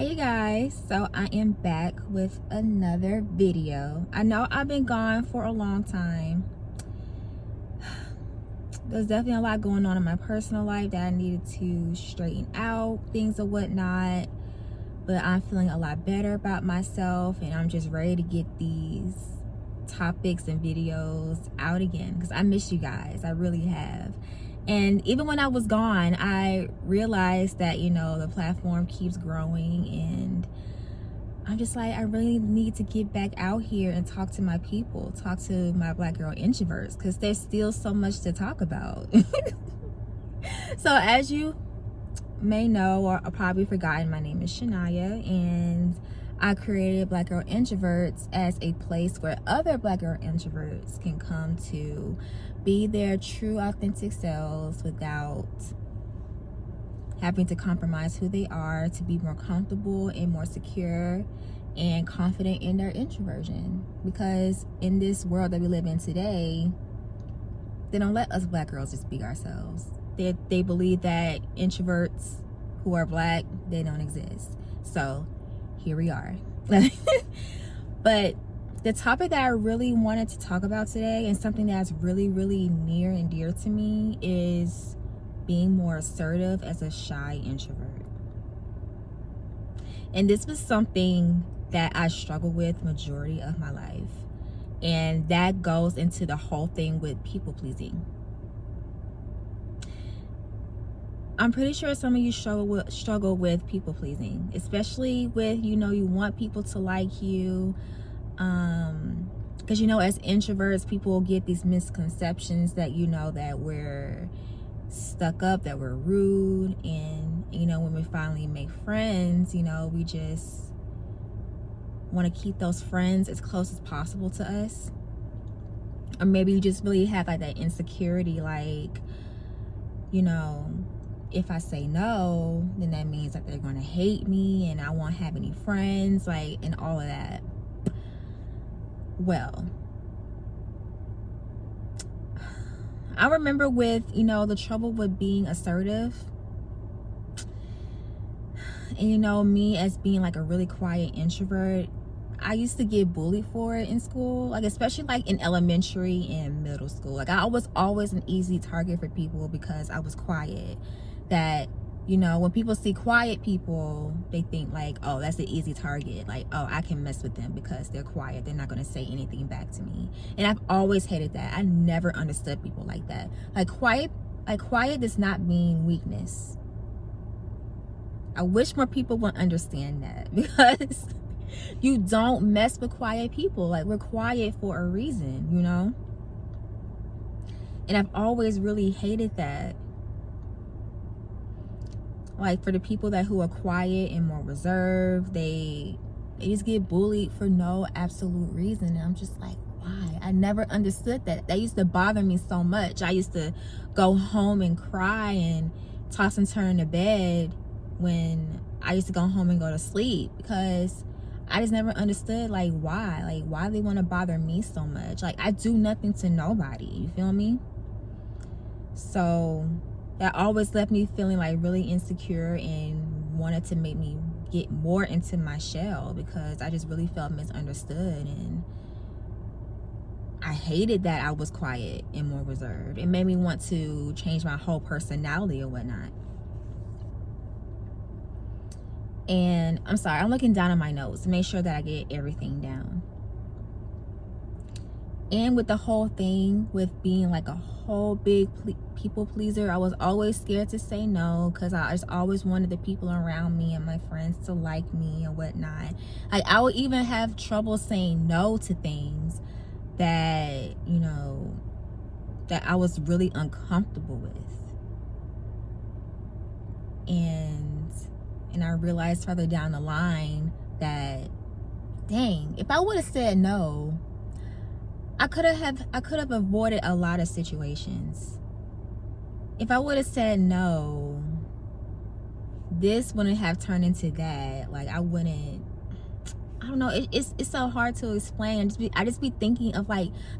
Hey you guys, so I am back with another video. I know I've been gone for a long time. There's definitely a lot going on in my personal life that I needed to straighten out, things or whatnot. But I'm feeling a lot better about myself and I'm just ready to get these topics and videos out again because I miss you guys. I really have. And even when I was gone, I realized that, the platform keeps growing and I'm just like, I really need to get back out here and talk to my people, talk to my Black girl introverts, because there's still so much to talk about. So as you may know or probably forgotten, my name is Shania and I created Black Girl Introverts as a place where other Black girl introverts can come to be their true authentic selves without having to compromise who they are, to be more comfortable and more secure and confident in their introversion. Because in this world that we live in today, they don't let us Black girls just be ourselves. They believe that introverts who are Black, they don't exist. So here we are. But the topic that I really wanted to talk about today, and something that's really, really near and dear to me, is being more assertive as a shy introvert. And this was something that I struggled with majority of my life. And that goes into the whole thing with people pleasing. I'm pretty sure some of you struggle with people pleasing, especially with, you want people to like you. Because, as introverts, people get these misconceptions that, that we're stuck up, that we're rude. And, when we finally make friends, we just want to keep those friends as close as possible to us. Or maybe you just really have like that insecurity, like, if I say no, then that means that they're going to hate me and I won't have any friends, and all of that. Well, I remember with, the trouble with being assertive and, me as being like a really quiet introvert, I used to get bullied for it in school, especially in elementary and middle school. I was always an easy target for people because I was quiet. That, when people see quiet people, they think oh, that's an easy target. Oh, I can mess with them because they're quiet. They're not going to say anything back to me. And I've always hated that. I never understood people like that. Quiet does not mean weakness. I wish more people would understand that, because you don't mess with quiet people. We're quiet for a reason, And I've always really hated that. For the people who are quiet and more reserved, they just get bullied for no absolute reason. And I'm just like, why? I never understood that. That used to bother me so much. I used to go home and cry and toss and turn in the bed when I used to go home and go to sleep, because I just never understood why. Why they want to bother me so much. I do nothing to nobody. You feel me? So that always left me feeling really insecure and wanted to make me get more into my shell, because I just really felt misunderstood. And I hated that I was quiet and more reserved. It made me want to change my whole personality or whatnot. And I'm sorry, I'm looking down at my notes to make sure that I get everything down. And with the whole thing with being a whole big people pleaser, I was always scared to say no, because I just always wanted the people around me and my friends to like me and whatnot. I would even have trouble saying no to things that, that I was really uncomfortable with. And I realized further down the line that, dang, if I would have said no, I could have avoided a lot of situations. If I would have said no, this wouldn't have turned into that. I don't know. It's so hard to explain. I just be thinking of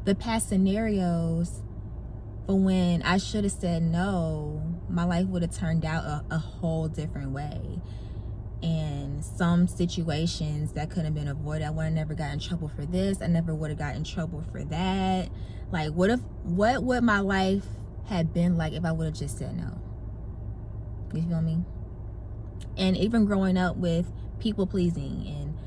the past scenarios for when I should have said no. My life would have turned out a whole different way. and some situations that could have been avoided. I would have never got in trouble for this. I never would have got in trouble for that. Like, what would my life have been like if I would have just said no? You feel me? And even growing up with people pleasing and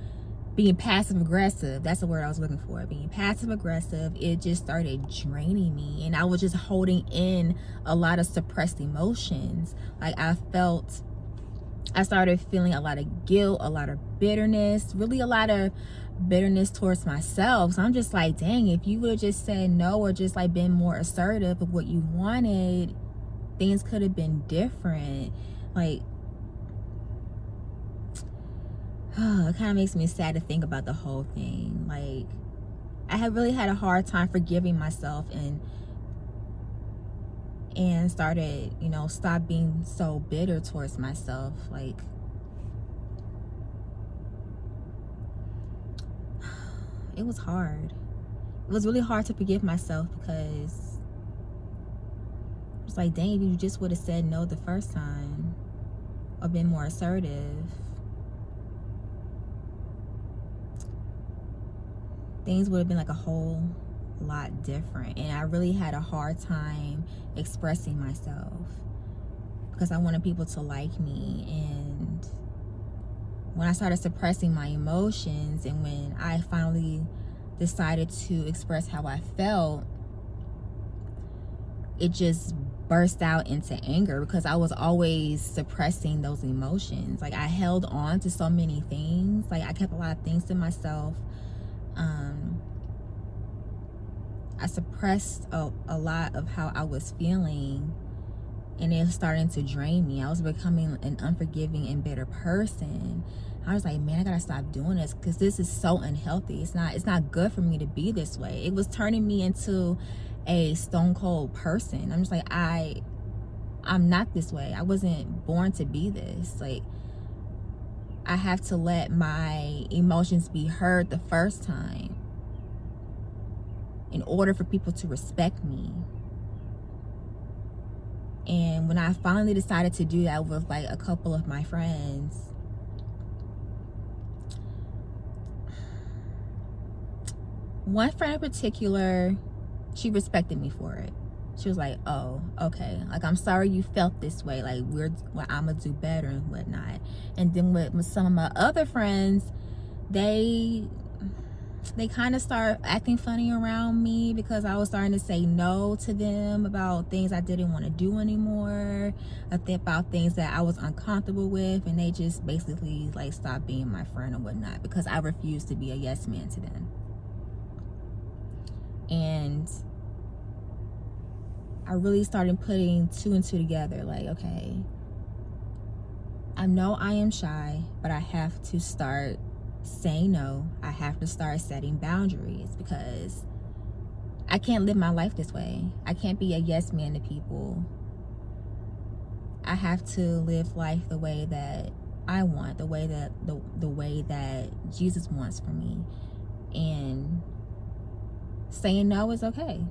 being passive aggressive, that's the word I was looking for. Being passive aggressive, it just started draining me, and I was just holding in a lot of suppressed emotions. Like, I started feeling a lot of guilt, a lot of bitterness, really a lot of bitterness towards myself. So I'm just like, dang, if you would have just said no, or just like been more assertive of what you wanted, things could have been different. Like, it kind of makes me sad to think about the whole thing. Like, I have really had a hard time forgiving myself and started, stop being so bitter towards myself. Like, it was hard. It was really hard to forgive myself, because it's like, dang, if you just would have said no the first time or been more assertive, things would have been like a whole lot different. And I really had a hard time expressing myself because I wanted people to like me. And when I started suppressing my emotions, and when I finally decided to express how I felt, it just burst out into anger, because I was always suppressing those emotions. Like, I held on to so many things. Like, I kept a lot of things to myself. I suppressed a lot of how I was feeling, and it was starting to drain me. I was becoming an unforgiving and bitter person. I was like, man, I gotta stop doing this, because this is so unhealthy. It's not good for me to be this way. It was turning me into a stone cold person. I'm just like, I'm not this way. I wasn't born to be this. Like, I have to let my emotions be heard the first time in order for people to respect me. And when I finally decided to do that with like a couple of my friends, one friend in particular, she respected me for it. She was like, oh, okay, like, I'm sorry you felt this way, like, I'm gonna do better and whatnot. And then with some of my other friends, they kind of start acting funny around me, because I was starting to say no to them about things I didn't want to do anymore, about things that I was uncomfortable with, and they just basically like stopped being my friend or whatnot, because I refused to be a yes man to them. And I really started putting two and two together. Like, okay, I know I am shy, but I have to start saying no. I have to start setting boundaries, because I can't live my life this way. I can't be a yes man to people. I have to live life the way that I want, the way that the way that Jesus wants for me. And saying no is okay.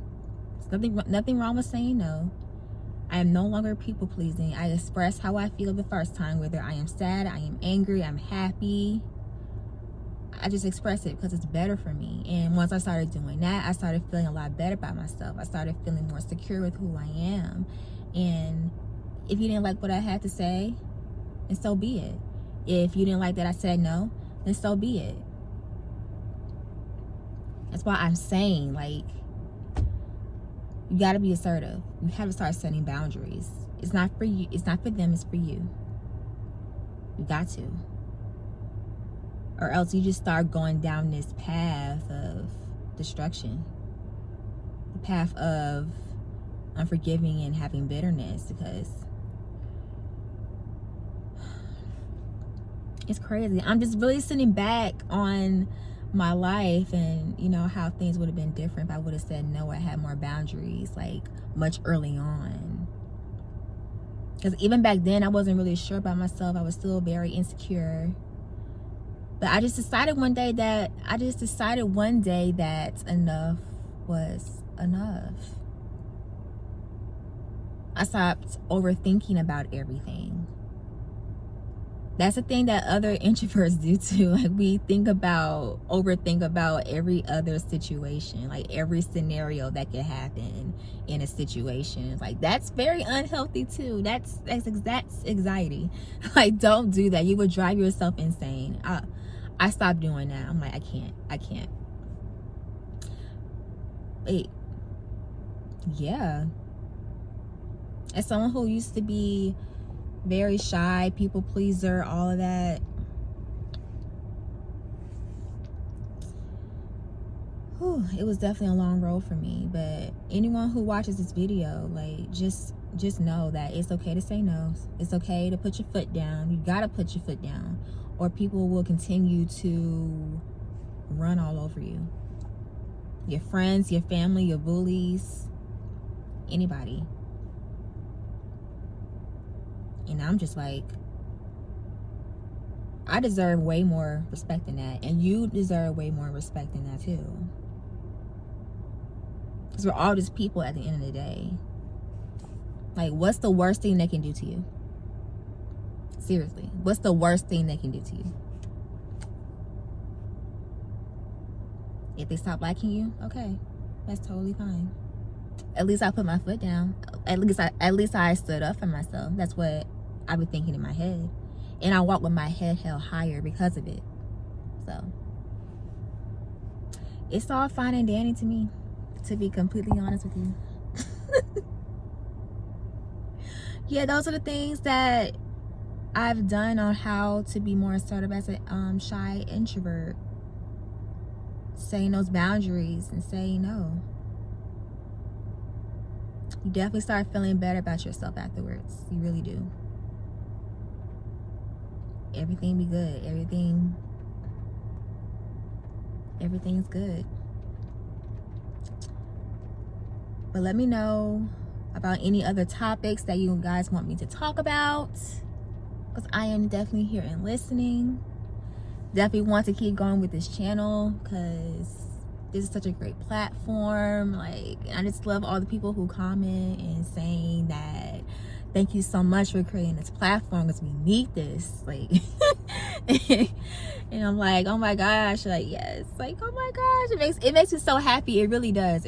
There's nothing wrong with saying no. I am no longer people pleasing. I express how I feel the first time, whether I am sad, I am angry, I'm happy. I just express it because it's better for me. And once I started doing that, I started feeling a lot better about myself. I started feeling more secure with who I am. And if you didn't like what I had to say, then so be it. If you didn't like that I said no, then so be it. That's why I'm saying, like, you gotta be assertive. You have to start setting boundaries. It's not for you. It's not for them. It's for you. You got to. Or else you just start going down this path of destruction. The path of unforgiving and having bitterness, because it's crazy. I'm just really sitting back on my life, and how things would have been different if I would have said no. I had more boundaries, like, much early on, because even back then I wasn't really sure about myself. I was still very insecure. But I just decided one day that enough was enough. I stopped overthinking about everything. That's the thing that other introverts do too. Like, we overthink about every other situation, like every scenario that could happen in a situation. Like, that's very unhealthy too. That's anxiety. Like, don't do that. You would drive yourself insane. I stopped doing that. I'm like, I can't. Wait, yeah. As someone who used to be very shy, people pleaser, all of that, it was definitely a long road for me. But anyone who watches this video, like, just know that it's okay to say no. It's okay to put your foot down. You gotta put your foot down, or people will continue to run all over you. Your friends, your family, your bullies, anybody. And I'm just like, I deserve way more respect than that. And you deserve way more respect than that too. Because we're all just people at the end of the day. Like, what's the worst thing they can do to you? Seriously, what's the worst thing they can do to you? If they stop liking you, okay, that's totally fine. At least I put my foot down. At least I stood up for myself. That's what I've been thinking in my head. And I walk with my head held higher because of it. So it's all fine and dandy to me, to be completely honest with you. Yeah, those are the things that I've done on how to be more assertive as a shy introvert. Saying those boundaries and saying no. You definitely start feeling better about yourself afterwards. You really do. Everything be good. Everything's good. But let me know about any other topics that you guys want me to talk about, because I am definitely here and listening. Definitely want to keep going with this channel because this is such a great platform. Like, I just love all the people who comment and saying that thank you so much for creating this platform because we need this. Like, and I'm like, oh my gosh, like, yes, like, oh my gosh, it makes me so happy. It really does.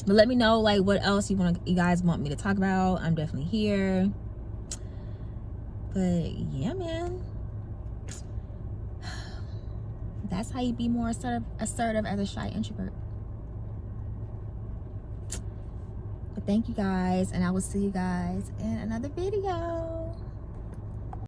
But let me know, like, what else you guys want me to talk about. I'm definitely here. But yeah, man, that's how you be more assertive as a shy introvert. But thank you guys, and I will see you guys in another video.